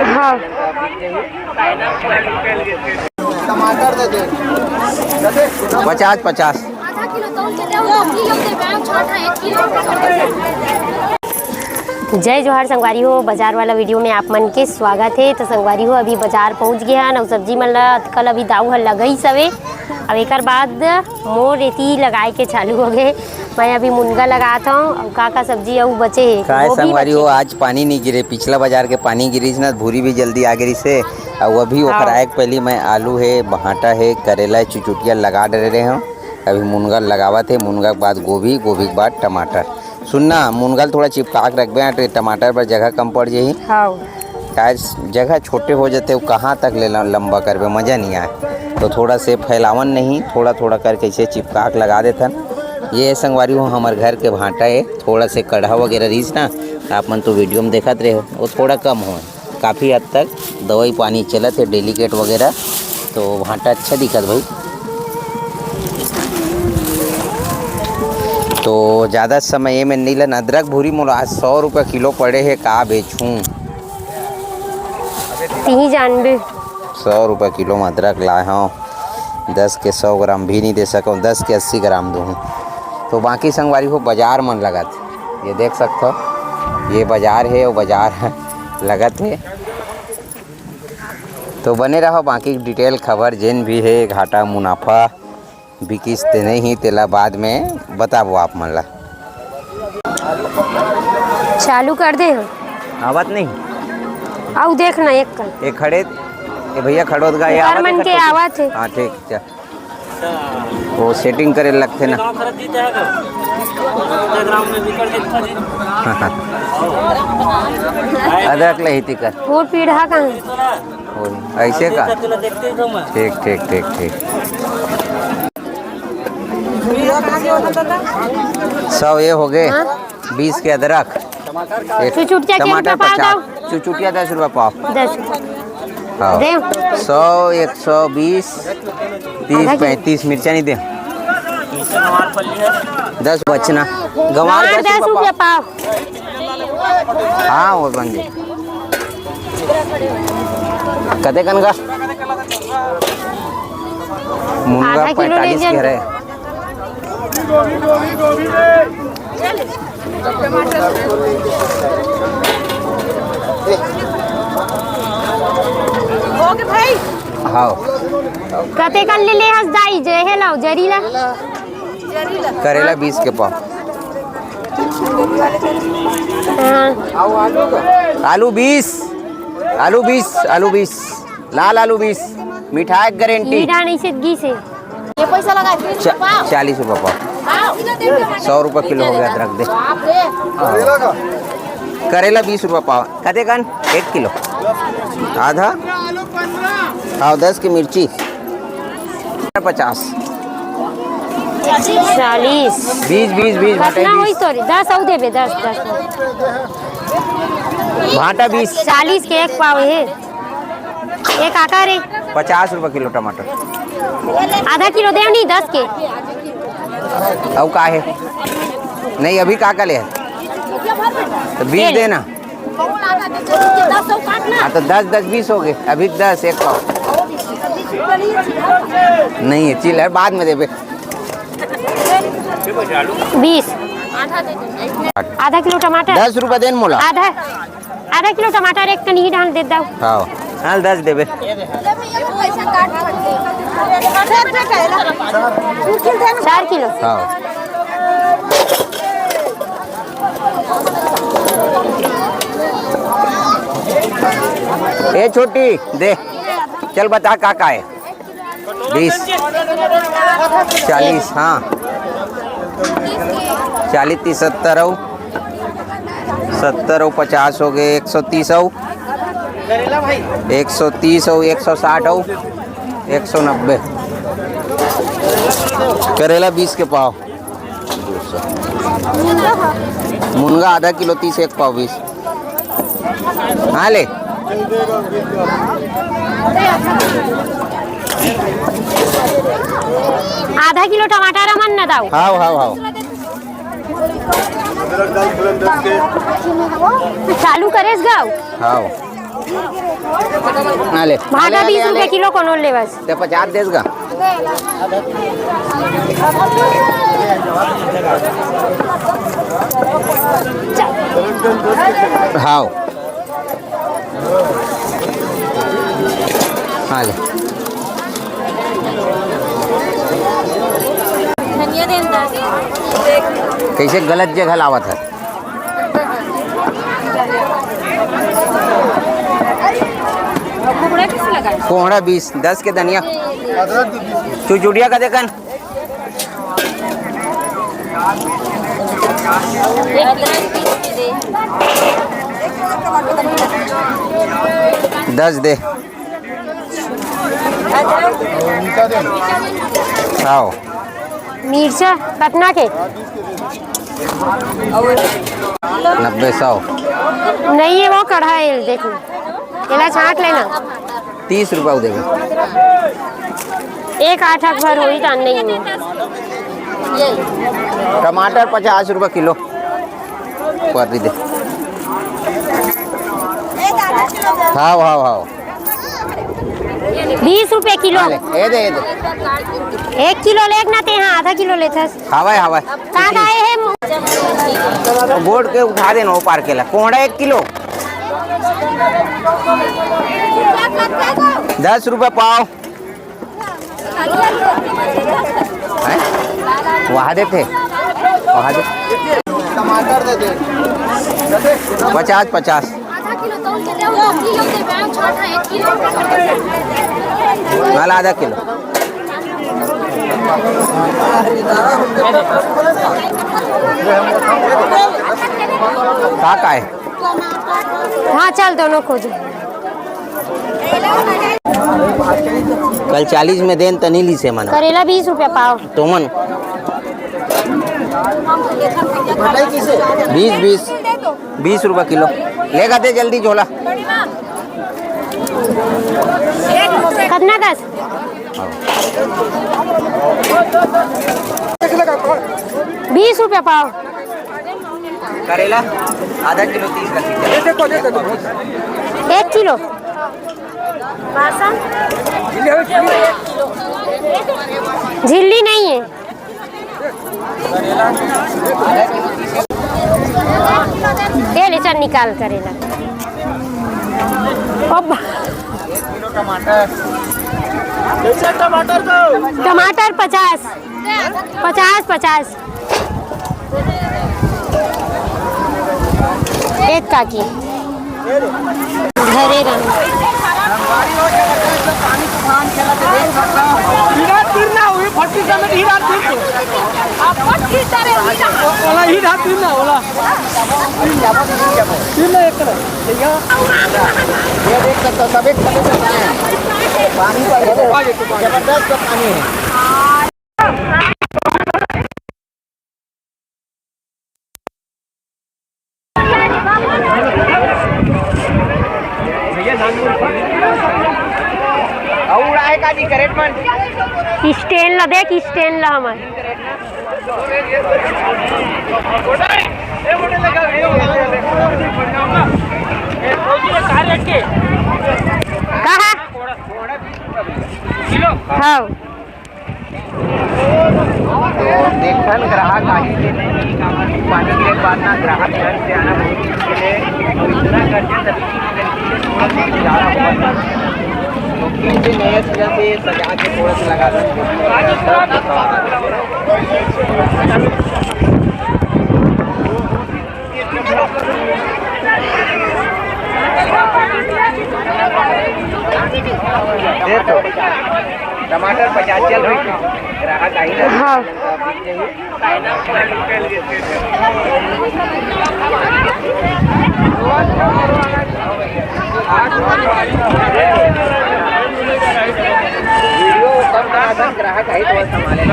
हाँ टमाटर दे दे 50-50 जय जोहार संगवारी हो। बाजार वाला वीडियो में आप मन के स्वागत है। तो संगवारी हो अभी बाजार पहुंच गया है। सब्जी मन ला कल अभी दाऊ हल लगई सवे। अब एक बाद मोर रेती लगाए के चालू हो गए। मैं अभी मुनगा लगाता हूँ और का सब्जी अऊ बचे है। काय संगवारी हो आज पानी नहीं गिरे। पिछला बाजार के पानी गिरी ना भूरी भी जल्दी आ गई से। और अभी ओखर आए पहले मैं आलू है, भाटा है, करेला, चुचुटिया लगा डरे रहे हूँ। अभी मुनगा लगावा थे। मुनगा के बाद गोभी, गोभी के बाद टमाटर। सुनना मुनगा थोड़ा चिपका के रखबे तो टमाटर पर जगह कम पड़ जाही। काय जगह छोटे हो जाते वो कहाँ तक ले लंबा करबे मज़ा नहीं आए। तो थोड़ा से फैलावन नहीं थोड़ा थोड़ा करके इसे चिपका के लगा देथन। ये संगवारी हो हमारे घर के भाटा है। थोड़ा से कढ़ा वगैरह रहीस ना आप मन तो वीडियो में देखत रहे हो वो थोड़ा कम हो। काफ़ी हद तक दवाई पानी चलत है डेलीकेट वगैरह। तो भाटा अच्छा दिखत भाई। तो ज़्यादा समय में नहीं लन। अदरक भूरी मोला आज 100 रुपये किलो पड़े है। का बेचूँ तीन जानबे 100 रुपये किलो में अदरक लाए हूँ। 10 के 100 ग्राम भी नहीं दे सकूँ। 10 के 80 ग्राम दूँ। तो बाकी संगवारी हो बाजार मन लगत ये देख सकते हो। ये बाजार है वो बाजार लगत है। तो बने रहो बाकी डिटेल खबर जिन भी है घाटा मुनाफा बिकिस ते नहीं तेला बाद में बताबो आप मन ला। चालू कर दे आवत नहीं आउ देखना एक खड़े ये भैया खड़ोत गा यार मन के आवत है। हाँ ठीक चल वो सेटिंग करे लगते ना। अदरक लही कर वो पीढ़ा कहाँ ऐसे का ठीक ठीक ठीक ठीक 100 ये हो गए। 20 के अदरक टमाटर 50 चुचुटिया 10 रुपये पाव 10 हाँ 100 120 30 35 मिर्चा नहीं दे 10 बचना गंवार 10 रुपये पाव। हाँ वो बन गए कदे कन का मुनगा 45 के रहे। हाँ कते कल ले हस दाई जे है लाओ जरीला करेला 20 के पाव। आलू 20 आलू 20 लाल आलू 20 मिठाई गारंटी नहीं से घी से ये पैसा लगा 40 रुपये पाव। 100 रुपये किलो हो गया अदरक दे। करेला 20 रुपये पाव कदे कन 1 किलो आधा हाँ 10 की मिर्ची 50 40 20 10 आउ देबे 10 भाटा 20 40 के एक पाव है। एक आकार है 50 रुपये किलो टमाटर। आधा किलो दे नहीं 10 के अब का है नहीं अभी का ले है तो 20 देना। हाँ तो 10 20 हो गए अभी 10 एक पाव नहीं है चिल है बाद में देबे 20 आधा किलो टमाटर 10 रुपये देन मोला। आधा किलो टमाटर एक कनी डाल दे दो। हाँ हाँ 10 देबे 4 किलो हाँ ए छोटी दे चल बता का है 20 40 हाँ 40 30 70 हो 70 हो 50 हो गए 130 हो 130 हो 160 हो 190 करेला 20 के पाव। मुनगा आधा किलो 30 एक पाव 20। हाँ ले आधा किलो टमाटर मन न दाओ। हाँ चालू करेस गाव हाँ ले भागा 20 रुपये किलो कोनो लेवस ते 50 देस का हाँ हाँ ले कैसे गलत जगह लावत है कोहड़ा 20 10 के धनिया चुचुड़िया का देखन दस दे आओ मिर्चा कतना के 90 100 नहीं है वो कढ़ा है देखो केला छाट लेना 30 रुपया देगा एक 8 भर हुई तो नहीं है टमाटर 50 रुपया किलो कर दे हाँ हाँ हाँ 20 रुपये किलो ये दे 1 किलो लेक ना ते हाँ आधा किलो लेथस हवाई हवाई कहाँ गए है बोर्ड के उठा देना वो पार केला कोहड़ा 1 किलो 10 रुपये पाव वहाँ देते वहाँ दे टमाटर दे 50 नाला आधा किलो का है हाँ चल दोनों खोजो कल 40 में देन तनी ली से मना करेला 20 रुपया पाव तो मन 20 रुपया किलो लेगा दे जल्दी झोला कितना 10 20 रुपया पाव करेला आधा किलो 30 का 1 किलो झिल्ली नहीं है ये ले चल निकाल करेला टमाटर 50 एक काकी घरे रंग जबरदस्त पानी है स्टैंड ला देख स्टैंड ला हमारे कहा हाँ देखन ग्राहक आई के नहीं पानी के बाद ना ग्राहक घर से आना बहुत मुश्किल है और इतना खर्चा तभी थोड़ा सा गुजारा हुआ था तो किसी नए तरह से सजा के थोड़ा सा लगा टमाटर 50 चल रही ग्राहक आई ना हाँ वीडियो कम ग्राहक आई तो संभाले